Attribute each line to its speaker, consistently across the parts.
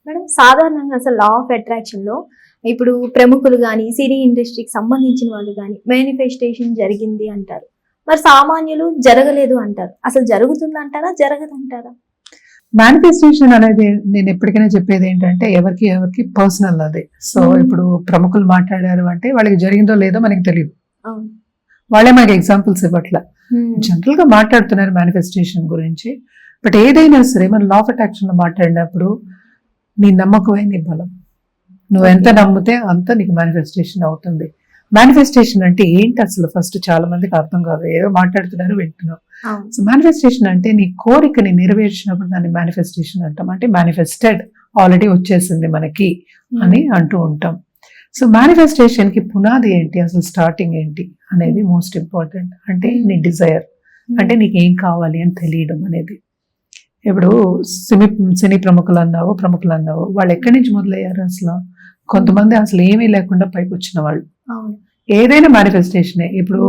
Speaker 1: Madam సాధారణంగా అసలు law of attraction లో ఇప్పుడు ప్రముఖులు కానీ సినీ ఇండస్ట్రీకి సంబంధించిన వాళ్ళు కానీ మేనిఫెస్టేషన్ జరిగింది అంటారు. మరి సామాన్యులు జరగలేదు అంటారు. అసలు జరుగుతుందంటారా జరగదంటారా?
Speaker 2: మేనిఫెస్టేషన్ అనేది నేను ఎప్పటికైనా చెప్పేది ఏంటంటే ఎవరికి పర్సనల్ అది. సో ఇప్పుడు ప్రముఖులు మాట్లాడారు అంటే వాళ్ళకి జరిగిందో లేదో మనకి తెలియదు, వాళ్ళే మనకి ఎగ్జాంపుల్స్ ఇవ్వట్లా. జనరల్ గా మాట్లాడుతున్నారు మేనిఫెస్టేషన్ గురించి. బట్ ఏదైనా సరే మన లా ఆఫ్ అట్రాక్షన్ లో మాట్లాడినప్పుడు నీ నమ్మకమే నీ బలం. నువ్వు ఎంత నమ్మితే అంత నీకు మేనిఫెస్టేషన్ అవుతుంది. మేనిఫెస్టేషన్ అంటే ఏంటి అసలు ఫస్ట్ చాలా మందికి అర్థం కాదు, ఏదో మాట్లాడుతున్నారు వింటున్నావు. సో మేనిఫెస్టేషన్ అంటే నీ కోరికని నెరవేర్చినప్పుడు దాన్ని మేనిఫెస్టేషన్ అంటాం. అంటే మేనిఫెస్టెడ్, ఆల్రెడీ వచ్చేసింది మనకి అని అంటూ ఉంటాం. సో మేనిఫెస్టేషన్ కి పునాది ఏంటి, అసలు స్టార్టింగ్ ఏంటి అనేది మోస్ట్ ఇంపార్టెంట్. అంటే నీ డిజైర్, అంటే నీకు ఏం కావాలి అని తెలియడం అనేది. ఇప్పుడు సినీ ప్రముఖులు అన్నావు వాళ్ళు ఎక్కడి నుంచి మొదలయ్యారు అసలు? కొంతమంది అసలు ఏమీ లేకుండా పైకి వచ్చిన వాళ్ళు. ఏదైనా మేనిఫెస్టేషనే. ఇప్పుడు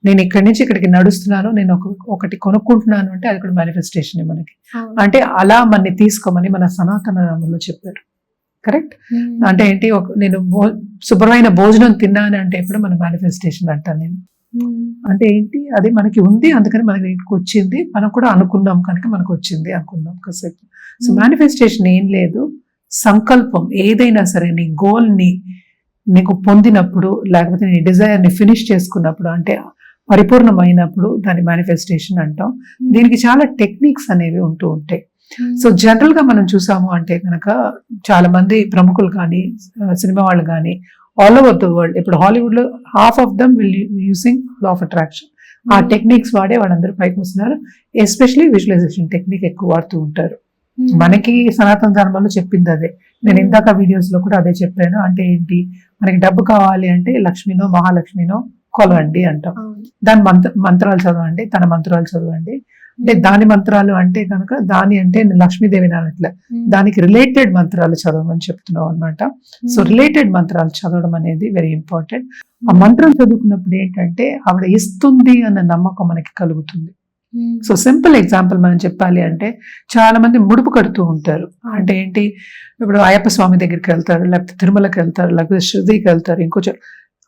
Speaker 2: నేను ఇక్కడి నుంచి ఇక్కడికి నడుస్తున్నాను, నేను ఒకటి కొనుక్కుంటున్నాను అంటే అది కూడా మేనిఫెస్టేషన్ మనకి. అంటే అలా మనని తీసుకోమని మన సనాతన ధర్మంలో చెప్పారు. కరెక్ట్. అంటే ఏంటి, నేను శుభ్రమైన భోజనం తిన్నాను అంటే ఇప్పుడు మన మేనిఫెస్టేషన్ అంటాను నేను. అంటే ఏంటి, అది మనకి ఉంది అందుకని మనకి వచ్చింది, మనం కూడా అనుకున్నాం కనుక మనకు వచ్చింది అనుకున్నాం కాసేపు. సో మేనిఫెస్టేషన్ ఏం లేదు, సంకల్పం. ఏదైనా సరే నీ గోల్ ని నీకు పొందినప్పుడు, లేకపోతే నీ డిజైర్ ని ఫినిష్ చేసుకున్నప్పుడు, అంటే పరిపూర్ణమైనప్పుడు దాన్ని మేనిఫెస్టేషన్ అంటాం. దీనికి చాలా టెక్నిక్స్ అనేవి ఉంటూ ఉంటాయి. సో జనరల్ గా మనం చూసాము అంటే కనుక చాలా మంది ప్రముఖులు కానీ సినిమా వాళ్ళు కానీ ఆల్ ఓవర్ ద వరల్డ్, ఇప్పుడు హాలీవుడ్ లో half of them will using law of attraction. ఆ టెక్నిక్స్ వాడే వాళ్ళందరూ పైకి వస్తున్నారు. ఎస్పెషలీ విజువలైజేషన్ టెక్నిక్ ఎక్కువ వాడుతూ ఉంటారు. మనకి సనాతన ధర్మంలో చెప్పింది అదే. నేను ఇందాక వీడియోస్ లో కూడా అదే చెప్పాను. అంటే ఏంటి, మనకి డబ్బు కావాలి అంటే లక్ష్మినో మహాలక్ష్మినో కొలవండి అంటాం. దాని మంత్రాలు చదవండి, తన మంత్రాలు చదవండి. అంటే దాని మంత్రాలు అంటే కనుక దాని అంటే లక్ష్మీదేవిని అనట్లే, దానికి రిలేటెడ్ మంత్రాలు చదవమని చెప్తున్నాం అనమాట. సో రిలేటెడ్ మంత్రాలు చదవడం అనేది వెరీ ఇంపార్టెంట్. ఆ మంత్రం చదువుకున్నప్పుడు ఏంటంటే ఆవిడ ఇస్తుంది అన్న నమ్మకం మనకి కలుగుతుంది. సో సింపుల్ ఎగ్జాంపుల్ మనం చెప్పాలి అంటే చాలా మంది ముడుపు కడుతూ ఉంటారు. అంటే ఏంటి, ఇప్పుడు అయ్యప్ప స్వామి దగ్గరికి వెళ్తారు, లేకపోతే తిరుమలకి వెళ్తారు, లేకపోతే శృతికి వెళ్తారు, ఇంకో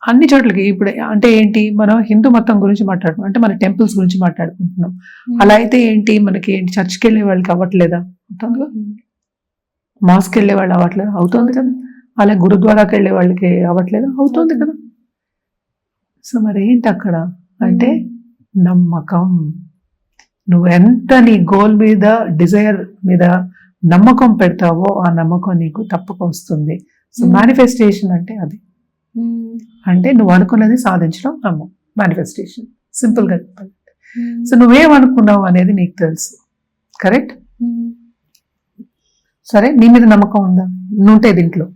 Speaker 2: అన్ని చోట్లకి. ఇప్పుడు అంటే ఏంటి, మనం హిందూ మతం గురించి మాట్లాడుకుంటాం, అంటే మన టెంపుల్స్ గురించి మాట్లాడుకుంటున్నాం. అలా అయితే ఏంటి, మనకి ఏంటి, చర్చ్కి వెళ్ళే వాళ్ళకి అవ్వట్లేదా? అవుతుంది. మాస్కి వెళ్ళే వాళ్ళు అవ్వట్లేదు, అవుతుంది కదా. అలా గురుద్వారాకి వెళ్ళే వాళ్ళకి అవ్వట్లేదు, అవుతుంది కదా. సో మరి ఏంటి అక్కడ అంటే నమ్మకం. నువ్వు ఎంత నీ గోల్ మీద, డిజైర్ మీద నమ్మకం పెడతావో ఆ నమ్మకం నీకు తప్పక వస్తుంది. సో మేనిఫెస్టేషన్ అంటే అది. అంటే నువ్వు అనుకున్నది సాధించడం నమ్మకం, మేనిఫెస్టేషన్ సింపుల్ గా చెప్పాలి. సో నువ్వేమనుకున్నావు అనేది నీకు తెలుసు. కరెక్ట్. సరే, నీ మీద నమ్మకం ఉందా? నువ్వుంటే దీంట్లో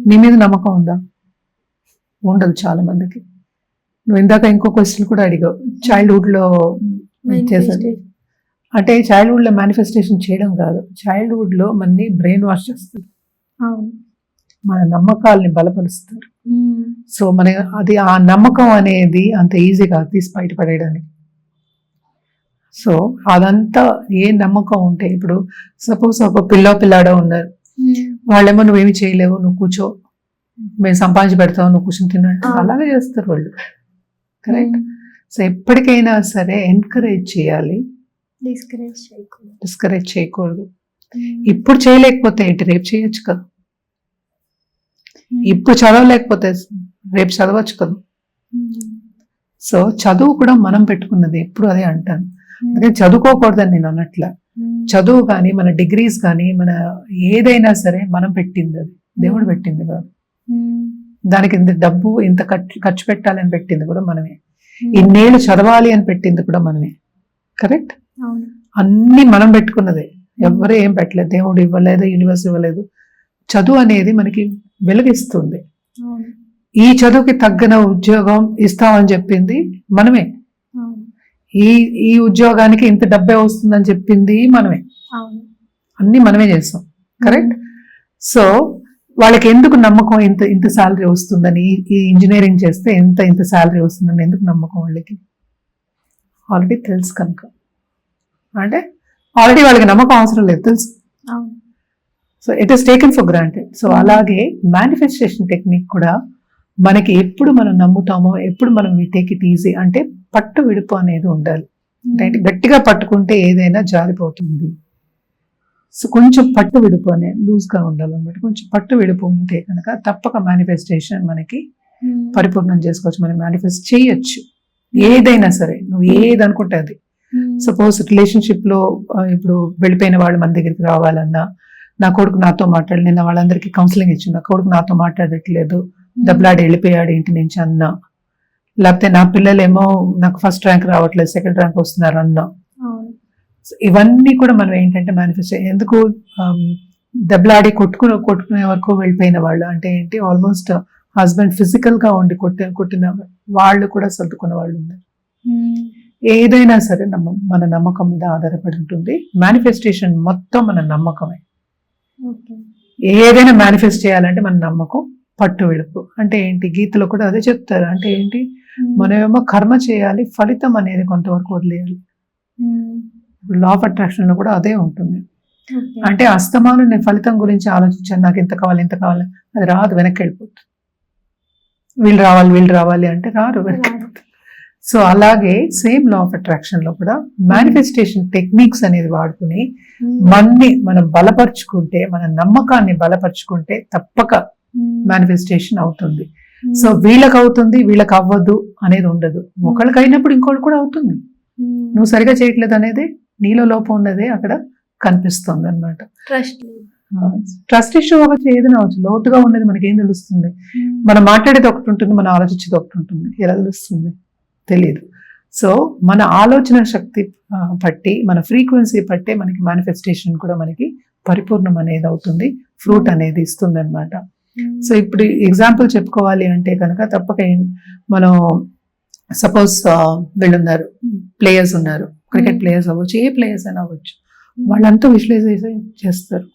Speaker 2: నీ మీద నమ్మకం ఉందా? ఉండదు చాలా మందికి. నువ్వు ఇందాక ఇంకో క్వశ్చన్ కూడా అడిగావు, చైల్డ్హుడ్ లో చేశాను అంటే. చైల్డ్హుడ్ లో మేనిఫెస్టేషన్ చేయడం కాదు, చైల్డ్హుడ్ లో మనని బ్రెయిన్ వాష్ చేస్తారు, మన నమ్మకాలని బలపరుస్తారు. సో మన అది ఆ నమ్మకం అనేది అంత ఈజీగా తీసి బయటపడేయడానికి. సో అదంతా ఏ నమ్మకం ఉంటే, ఇప్పుడు సపోజ్ ఒక పిల్లాడో ఉన్నారు, వాళ్ళేమో నువ్వేమి చేయలేవు, నువ్వు కూర్చో, మేము సంపాదించి పెడతావు, నువ్వు కూర్చొని తిన్నట్టు అలాగే చేస్తారు వాళ్ళు. కరెక్ట్. సో ఎప్పటికైనా సరే ఎంకరేజ్ చేయాలి, డిస్కరేజ్ చేయకూడదు. ఇప్పుడు చేయలేకపోతే ఏంటి, రేపు చేయొచ్చు కదా. ఇప్పుడు చదవలేకపోతే రేపు చదవచ్చు కదా. సో చదువు కూడా మనం పెట్టుకున్నది, ఎప్పుడు అదే అంటాను. అందుకని చదువుకోకూడదని నేను అన్నట్ల. చదువు కానీ మన డిగ్రీస్ కానీ మన ఏదైనా సరే మనం పెట్టింది, అది దేవుడు పెట్టింది కాదు. దానికి ఇంత డబ్బు ఇంత ఖర్చు పెట్టాలని పెట్టింది కూడా మనమే, ఇన్నేళ్ళు చదవాలి అని పెట్టింది కూడా మనమే. కరెక్ట్. అన్ని మనం పెట్టుకున్నదే, ఎవరు ఏం పెట్టలేదు, దేవుడు ఇవ్వలేదు, యూనివర్స్ ఇవ్వలేదు. చదువు అనేది మనకి వెలుగిస్తుంది. ఈ చదువుకి తగ్గన ఉద్యోగం ఇస్తామని చెప్పింది మనమే, ఈ ఉద్యోగానికి ఇంత డబ్బే వస్తుందని చెప్పింది మనమే, అన్ని మనమే చేస్తాం. కరెక్ట్. సో వాళ్ళకి ఎందుకు నమ్మకం, ఇంత శాలరీ వస్తుందని, ఈ ఇంజనీరింగ్ చేస్తే ఇంత శాలరీ వస్తుందని ఎందుకు నమ్మకం? వాళ్ళకి ఆల్రెడీ తెలుసు కనుక. అంటే ఆల్రెడీ వాళ్ళకి నమ్మకం అవసరం లేదు, తెలుసు. So it is taken for granted. So అలాగే మేనిఫెస్టేషన్ టెక్నిక్ కూడా మనకి ఎప్పుడు మనం నమ్ముతామో, ఎప్పుడు మనం టేక్ ఇట్ ఈజీ అంటే పట్టు విడుపు అనేది ఉండాలి. అంటే గట్టిగా పట్టుకుంటే ఏదైనా జారిపోతుంది. సో కొంచెం పట్టు విడుపు అనేది లూజ్గా ఉండాలన్నమాట. కొంచెం పట్టు విడుపు ఉంటే కనుక తప్పక మేనిఫెస్టేషన్ మనకి పరిపూర్ణం చేసుకోవచ్చు. మనం మేనిఫెస్ట్ చేయొచ్చు ఏదైనా సరే. నువ్వు ఏది అనుకుంటే అది. సపోజ్ రిలేషన్షిప్ లో ఇప్పుడు వెళ్ళిపోయిన వాళ్ళు మన దగ్గరికి రావాలన్నా, నా కొడుకు నాతో మాట్లాడి, నిన్న వాళ్ళందరికీ కౌన్సిలింగ్ ఇచ్చి నా కొడుకు నాతో మాట్లాడట్లేదు, దెబ్బలాడి వెళ్ళిపోయాడు ఇంటి నుంచి అన్నా, లేకపోతే నా పిల్లలేమో నాకు ఫస్ట్ ర్యాంక్ రావట్లేదు, సెకండ్ ర్యాంక్ వస్తున్నారు అన్నా. ఇవన్నీ కూడా మనం ఏంటంటే మేనిఫెస్ట్ ఎందుకు దెబ్బలాడి కొట్టుకునే వరకు వెళ్ళిపోయిన వాళ్ళు అంటే ఏంటి, ఆల్మోస్ట్ హస్బెండ్ ఫిజికల్ గా ఉండి కొట్టిన వాళ్ళు కూడా సర్దుకున్న వాళ్ళు ఉన్నారు. ఏదైనా సరే మన నమ్మకం మీద ఆధారపడి ఉంటుంది. మేనిఫెస్టేషన్ మొత్తం మన నమ్మకమే. ఏదైనా మేనిఫెస్ట్ చేయాలంటే మన నమ్మకం, పట్టు విడుపు. అంటే ఏంటి, గీతలో కూడా అదే చెప్తారు. అంటే ఏంటి, మనమేమో కర్మ చేయాలి, ఫలితం అనేది కొంతవరకు వదిలేయాలి. లా ఆఫ్ అట్రాక్షన్ లో కూడా అదే ఉంటుంది. అంటే అస్తమానం నేను ఫలితం గురించి ఆలోచించాను, నాకు ఇంత కావాలి ఇంత కావాలి, అది రాదు, వెనక్కి వెళ్ళిపోతుంది. వీళ్ళు రావాలి అంటే రారు, వెనక్కి వెళ్ళిపోతుంది. సో అలాగే సేమ్ లా ఆఫ్ అట్రాక్షన్ లో కూడా మేనిఫెస్టేషన్ టెక్నిక్స్ అనేది వాడుకుని మనం బలపరుచుకుంటే, మన నమ్మకాన్ని బలపరుచుకుంటే తప్పక మేనిఫెస్టేషన్ అవుతుంది. సో వీళ్ళకి అవుతుంది, వీళ్ళకి అవ్వదు అనేది ఉండదు. ఒకళ్ళకి అయినప్పుడు ఇంకోటి కూడా అవుతుంది. నువ్వు సరిగా చేయట్లేదు అనేది, నీలో లోపం ఉన్నదే అక్కడ కనిపిస్తుంది అనమాట. ట్రస్ట్ ఇష్యూ అవ్వచ్చు, ఏదైనా అవ్వచ్చు. లోతుగా ఉన్నది మనకి ఏం తెలుస్తుంది? మనం మాట్లాడేది ఒకటి ఉంటుంది, మనం ఆలోచించేది ఒకటి ఉంటుంది. ఎలా తెలుస్తుంది? తెలియదు. సో మన ఆలోచన శక్తి బట్టి, మన ఫ్రీక్వెన్సీ బట్టే మనకి మేనిఫెస్టేషన్ కూడా మనకి పరిపూర్ణం అనేది అవుతుంది, ఫ్రూట్ అనేది ఇస్తుంది అనమాట. సో ఇప్పుడు ఎగ్జాంపుల్ చెప్పుకోవాలి అంటే కనుక తప్పక మనం సపోజ్ వీళ్ళున్నారు, ప్లేయర్స్ ఉన్నారు, క్రికెట్ ప్లేయర్స్ అవ్వచ్చు, ఏ ప్లేయర్స్ అయినా అవ్వచ్చు. వాళ్ళంతా విజువలైజేషన్ చేస్తారు.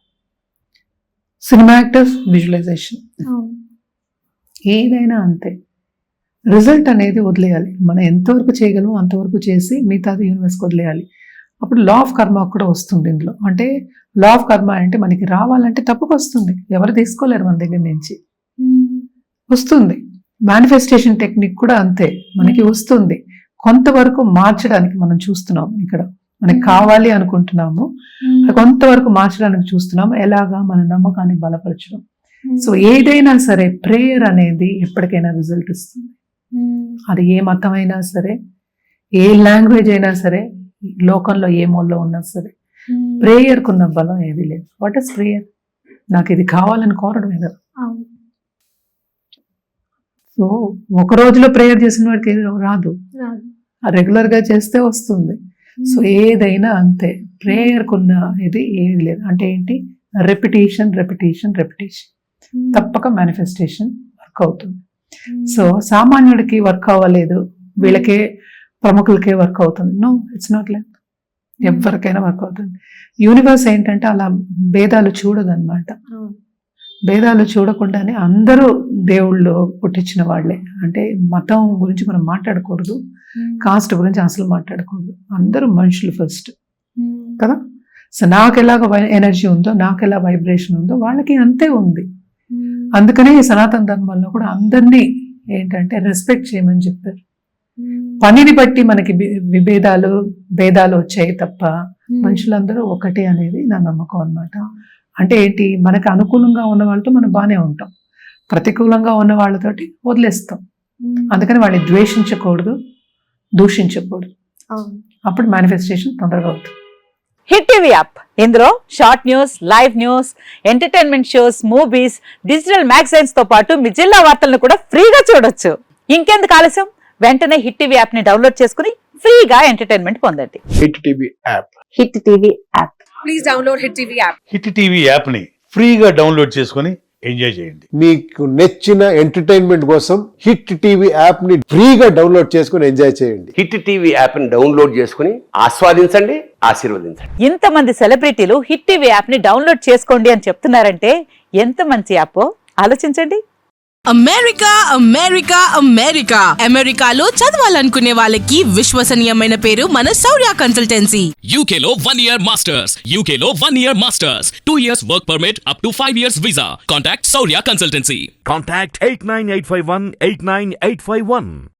Speaker 2: సినిమా యాక్టర్స్ విజువలైజేషన్, ఏదైనా అంతే. రిజల్ట్ అనేది వదిలేయాలి. మనం ఎంతవరకు చేయగలమో అంతవరకు చేసి మిగతాది యూనివర్స్కి వదిలేయాలి. అప్పుడు లా ఆఫ్ కర్మ కూడా వస్తుంది ఇందులో. అంటే లా ఆఫ్ కర్మ అంటే మనకి రావాలంటే తప్పక వస్తుంది, ఎవరు తీసుకోలేరు మన దగ్గర నుంచి, వస్తుంది. మేనిఫెస్టేషన్ టెక్నిక్ కూడా అంతే, మనకి వస్తుంది. కొంతవరకు మార్చడానికి మనం చూస్తున్నాం ఇక్కడ, మనకి కావాలి అనుకుంటున్నాము, కొంతవరకు మార్చడానికి చూస్తున్నాము. ఎలాగా? మన నమ్మకాన్ని బలపరచడం. సో ఏదైనా సరే ప్రేయర్ అనేది ఎప్పటికైనా రిజల్ట్ ఇస్తుంది. అది ఏ మతమైనా సరే, ఏ లాంగ్వేజ్ అయినా సరే, లోకంలో ఏ మూలలో ఉన్నా సరే, ప్రేయర్కు ఉన్న బలం ఏది లేదు. What is prayer? నాకు ఇది కావాలని కోరడమే కదా. సో ఒక రోజులో ప్రేయర్ చేసిన వాడికి రాదు, రెగ్యులర్ గా చేస్తే వస్తుంది. సో ఏదైనా అంతే, ప్రేయర్కున్న ఇది ఏది లేదు. అంటే ఏంటి? Repetition repetition repetition. తప్పక మేనిఫెస్టేషన్ వర్క్ అవుతుంది. సో సామాన్యుడికి వర్క్ అవ్వలేదు, వీళ్ళకే ప్రముఖులకే వర్క్ అవుతుంది. No, it's not like. ఎవరికైనా వర్క్ అవుతుంది. యూనివర్స్ ఏంటంటే అలా భేదాలు చూడదన్నమాట. భేదాలు చూడకుండానే అందరూ దేవుళ్ళు పుట్టించిన వాళ్ళే. అంటే మతం గురించి మనం మాట్లాడకూడదు, కాస్ట్ గురించి అసలు మాట్లాడకూడదు. అందరూ మనుషులు ఫస్ట్ కదా. సో నాకు ఎలాగ ఎనర్జీ ఉందో, నాకు ఎలా వైబ్రేషన్ ఉందో వాళ్ళకి అంతే ఉంది. అందుకనే ఈ సనాతన ధర్మంలో కూడా అందరినీ ఏంటంటే రెస్పెక్ట్ చేయమని చెప్పారు. పనిని బట్టి మనకి భేదాలు వచ్చాయి తప్ప మనుషులందరూ ఒకటే అనేది నా నమ్మకం అన్నమాట. అంటే ఏంటి, మనకు అనుకూలంగా ఉన్న వాళ్ళతో మనం బాగానే ఉంటాం, ప్రతికూలంగా ఉన్న వాళ్ళతోటి వదిలేస్తాం. అందుకని వాళ్ళని ద్వేషించకూడదు, దూషించకూడదు. అప్పుడు మేనిఫెస్టేషన్ తొందరగా అవుతుంది.
Speaker 3: హిట్ టీవీ యాప్, ఇందులో short news, live news, entertainment shows, movies, digital magazines తో పాటు మీ జిల్లా వార్తలను కూడా ఫ్రీగా చూడొచ్చు. ఇంకెందుకు ఆలస్యం, వెంటనే హిట్ టీవీ యాప్ ని డౌన్లోడ్ చేసుకుని ఫ్రీగా ఎంటర్టైన్మెంట్ పొందండి.
Speaker 4: Hit TV app.
Speaker 3: Hit TV app.
Speaker 5: Please download hit TV app.
Speaker 6: Hit TV app ని ఫ్రీగా డౌన్లోడ్ చేసుకొని ఎంజాయ్ చేయండి.
Speaker 4: మీకు నచ్చిన ఎంటర్టైన్మెంట్ కోసం హిట్ టీవీ యాప్ ని ఫ్రీగా డౌన్లోడ్ చేసుకొని ఎంజాయ్ చేయండి.
Speaker 7: హిట్ టీవీ యాప్ ని డౌన్లోడ్ చేసుకుని ఆస్వాదించండి, ఆశీర్వదించండి.
Speaker 3: ఇంతమంది సెలబ్రిటీలు హిట్ టీవీ యాప్ ని డౌన్లోడ్ చేసుకోండి అని చెప్తున్నారంటే ఎంత మంచి యాప్ ఆలోచించండి.
Speaker 8: అమెరికా అమెరికా అమెరికా అమెరికాలో చదవాలనుకునే వాళ్ళకి విశ్వసనీయమైన పేరు మన శౌర్య కన్సల్టెన్సీ.
Speaker 9: UK లో 1 year masters. UK లో 1 year masters. 2 years work permit up to 5 years visa. Contact Saurya Consultancy.
Speaker 10: Contact 89851 89851.